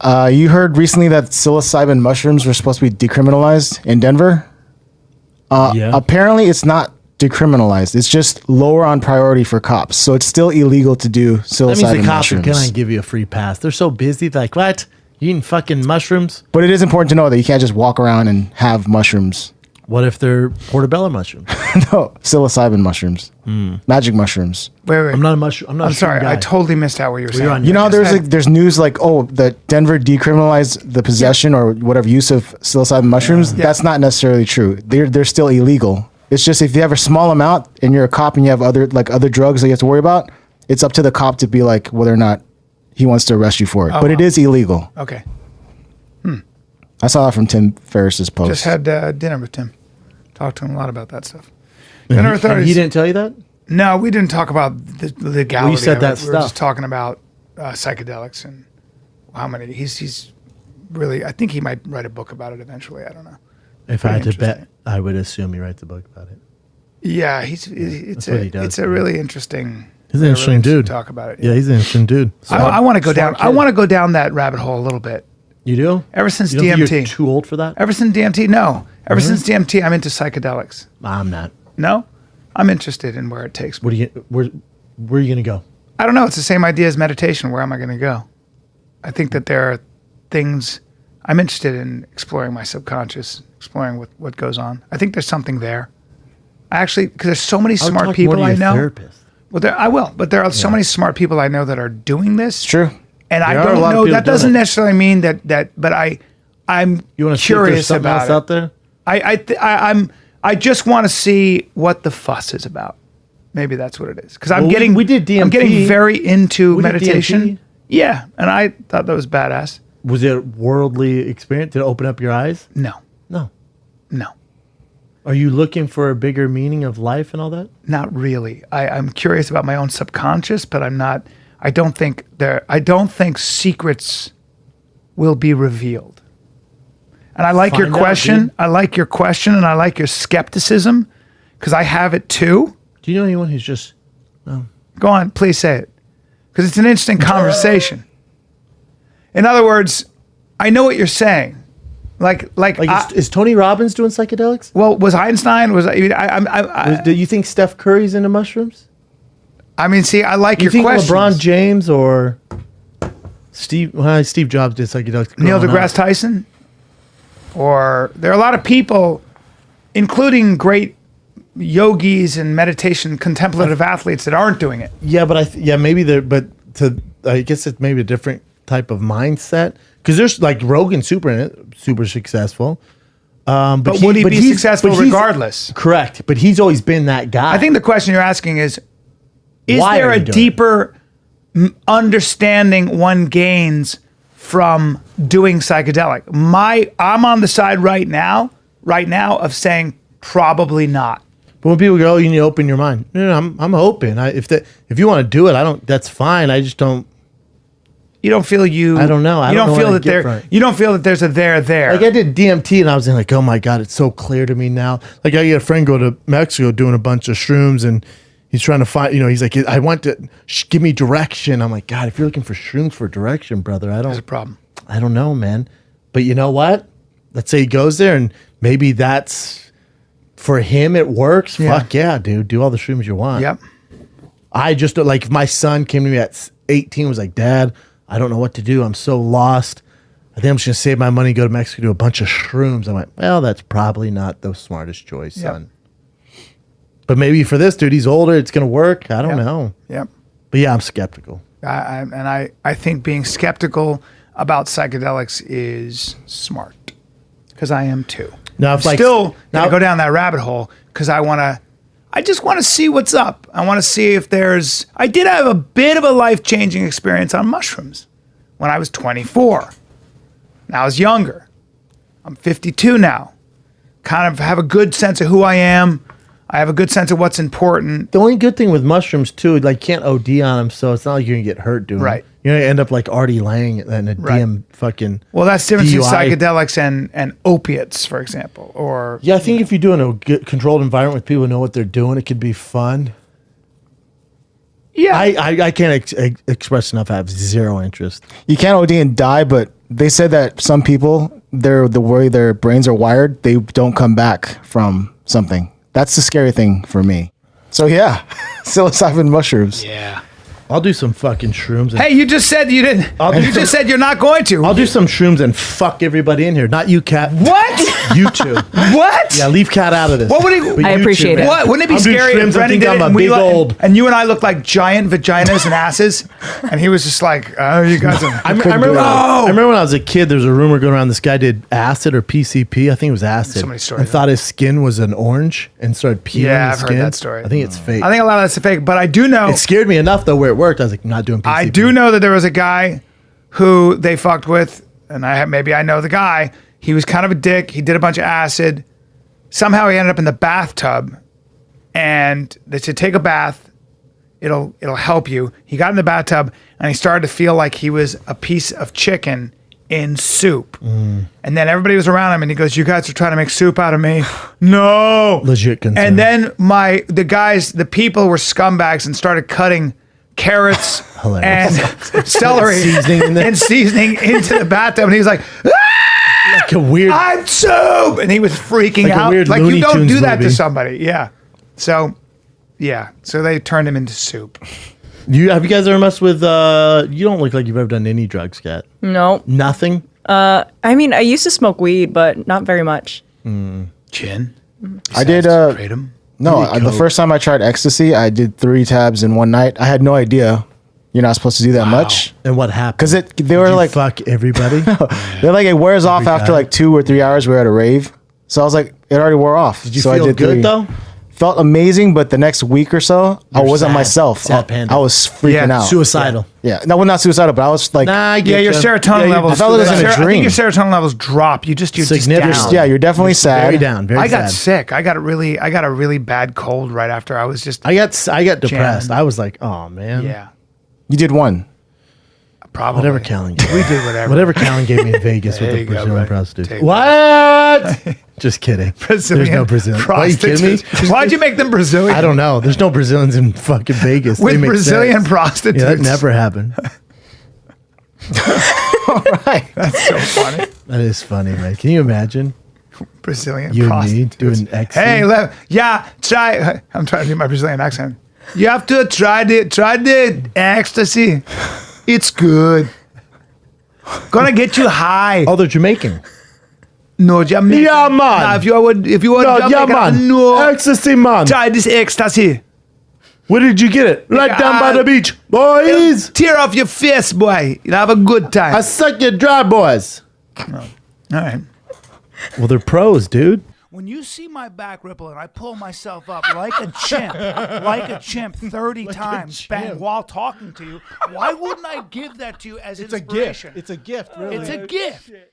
You heard recently that psilocybin mushrooms were supposed to be decriminalized in Denver? Apparently, it's not decriminalized. It's just lower on priority for cops. So it's still illegal to do psilocybin mushrooms. That means the cops are going to give you a free pass. They're so busy. They're like, what? You eating fucking mushrooms? But it is important to know that you can't just walk around and have mushrooms. What if they're portobello mushrooms? No, psilocybin mushrooms. Magic mushrooms. Wait. I'm not a mushroom. I'm sorry. Guy. I totally missed out what you were saying. You know, there's news like, that Denver decriminalized the possession or whatever use of psilocybin mushrooms. Yeah. That's not necessarily true. They're still illegal. It's just if you have a small amount and you're a cop and you have other drugs that you have to worry about, it's up to the cop to be like whether or not he wants to arrest you for it. But it is illegal. Okay. I saw that from Tim Ferriss's post. Just had dinner with Tim. Talked to him a lot about that stuff. He didn't tell you that? No, we didn't talk about the legality. Well, you said that We were just talking about psychedelics and how many. He's really. I think he might write a book about it eventually. I don't know. If I had to bet, I would assume he writes a book about it. Yeah, it's a really interesting. He's an interesting dude. Talk about it. Yeah, he's an interesting dude. I want to go down. I want to go down that rabbit hole a little bit. You do? Ever since you don't DMT. Think you're too old for that? Ever since DMT, no. Ever since DMT, I'm into psychedelics. I'm not. No, I'm interested in where it takes me. Where are you gonna go? I don't know. It's the same idea as meditation. Where am I going to go? I think that there are things I'm interested in exploring my subconscious, exploring what goes on. I think there's something there. Because there's so many smart people I know. Therapist. Well, I will, but there are so many smart people I know that are doing this. It's true. And I don't know. That doesn't necessarily mean that. But I'm curious about it. Out there? I just want to see what the fuss is about. Maybe that's what it is. Because we did DMT. I'm getting very into meditation. Yeah, and I thought that was badass. Was it a worldly experience? Did it open up your eyes? No. Are you looking for a bigger meaning of life and all that? Not really. I'm curious about my own subconscious, but I'm not. I don't think secrets will be revealed. And I like your question. I like your question, and I like your skepticism, because I have it too. Do you know anyone who's just... Go on, please say it. Because it's an interesting conversation. In other words, I know what you're saying. Is Tony Robbins doing psychedelics? Well, was Einstein? Do you think Steph Curry's into mushrooms? I mean, see, I like your question. questions. LeBron James or Steve Jobs did psychedelics. Neil deGrasse Tyson? Or there are a lot of people, including great yogis and meditation contemplative athletes, that aren't doing it. Yeah, but maybe I guess it's maybe a different type of mindset, because there's like Rogan super successful. But would he be successful regardless? Correct, but he's always been that guy. I think the question you're asking is there a deeper understanding one gains from doing psychedelic? I'm on the side right now of saying probably not. But when people go, you need to open your mind. No, I'm open. If you want to do it, that's fine. I just don't. You don't feel I don't know. You don't feel that you don't feel that there's a there. Like I did DMT and I was like, oh my God, it's so clear to me now. Like I get a friend go to Mexico doing a bunch of shrooms and he's trying to find, he's like, I want to give me direction. I'm like, God, if you're looking for shrooms for direction, brother, There's a problem. I don't know, man. But you know what? Let's say he goes there and maybe that's for him. It works. Yeah. Fuck yeah, dude. Do all the shrooms you want. Yep. I just like, if my son came to me at 18, was like, Dad, I don't know what to do. I'm so lost. I think I'm just going to save my money, go to Mexico, do a bunch of shrooms. I'm like, well, that's probably not the smartest choice, son. But maybe for this dude, he's older, it's going to work. I don't know. Yep. But yeah, I'm skeptical. I think being skeptical about psychedelics is smart, because I am too. Now, I'm still going to go down that rabbit hole because I just want to see what's up. I want to see if I did have a bit of a life-changing experience on mushrooms when I was 24. Now I was younger. I'm 52 now. Kind of have a good sense of who I am. I have a good sense of what's important. The only good thing with mushrooms too, like can't OD on them, so it's not like you're gonna get hurt doing it. You're gonna end up like Artie Lang and a damn fucking. Well, that's the difference between psychedelics and opiates, for example. Or I think if you do in a controlled environment with people who know what they're doing, it could be fun. Yeah, I can't express enough. I have zero interest. You can't OD and die, but they said that some people, the way their brains are wired, they don't come back from something. That's the scary thing for me. So yeah, psilocybin mushrooms. Yeah. I'll do some fucking shrooms. And Hey, you just said you didn't. You just said you're not going to. I'll do some shrooms and fuck everybody in here. Not you, Cat. What? You two. What? Yeah, leave Cat out of this. What would he? But I you appreciate two, it. man. What? Wouldn't it be I'm doing scary shrooms if and Brennan think did it I'm a and, big old. and you and I look like giant vaginas and asses, and he was just like, "Oh, you guys are." I remember when I was a kid, there was a rumor going around this guy did acid or PCP. I think it was acid. So many stories. And thought his skin was an orange and started peeling Yeah, his I've heard skin. that story. I think it's fake. I think a lot of that's fake, but I do know. it scared me enough though where it worked. I was like, I'm not doing PCP. I do know that there was a guy who they fucked with, and maybe I know the guy. He was kind of a dick. He did a bunch of acid. Somehow he ended up in the bathtub, and they said, take a bath. It'll help you. He got in the bathtub, and he started to feel like he was a piece of chicken in soup. And then everybody was around him, and he goes, "You guys are trying to make soup out of me." No. Legit concern. And then the people were scumbags and started cutting carrots Hilarious. and celery Seasoning in there. and seasoning into the bathtub, and he was like, like a weird. "I'm soup," and he was freaking Like a out. weird Like, Looney you don't Tunes do that to movie. somebody. Yeah. So they turned him into soup. Have you guys ever messed with? You don't look like you've ever done any drugs, Cat. No. Nothing. I mean, I used to smoke weed, but not very much. Gin. I did. Kratom? No, Maybe the coke. first time I tried ecstasy, I did 3 tabs in one night. I had no idea you're not supposed to do that much. And what happened? Because they Did were you like, fuck everybody. they're like, it wears off Every after time? like 2 or 3 hours. We were at a rave. So I was like, it already wore off. Did you so feel I did good 3. though? Felt amazing, but the next week or so, I You're wasn't sad. myself. Sad panda. I was freaking Yeah, out. Suicidal. Yeah, no, well, not suicidal, but I was like, Nah, I Yeah, get your ya. serotonin you- levels. I felt it was in a I think dream. your serotonin levels drop. You're just Significant. down. yeah, you're definitely sad. Very down. Very I got sad. sick. I got a really bad cold right after. I was just I got depressed. Jamming. I was like, oh man. yeah, You did 1. probably Whatever Callen gave. we did whatever. Whatever Callen gave me in Vegas with There the you go, Brazilian buddy. prostitute. Take What? Just kidding. Brazilian There's no Brazilian. Are you kidding me? prostitutes. Why'd you make them Brazilian? I don't know. There's no Brazilians in fucking Vegas. They With make Brazilian sense. prostitutes. Yeah, that never happened. Right. That's so funny. That is funny, man. Can you imagine Brazilian you and me prostitutes. doing X? Hey, try. I'm trying to do my Brazilian accent. You have to try the ecstasy. It's good. Gonna get you high. Oh, they're Jamaican. No, Jamaican. Yeah, man. Nah, if you want No, yeah, Jamaican, man. no. Ecstasy, man. Try this ecstasy. Where did you get it? Right down by the beach. Boys. Tear off your face, boy. You'll have a good time. I suck your dry, boys. All right. Well, they're pros, dude. When you see my back ripple and I pull myself up like a chimp 30 times bang, while talking to you, why wouldn't I give that to you as inspiration? It's a gift, It's a gift.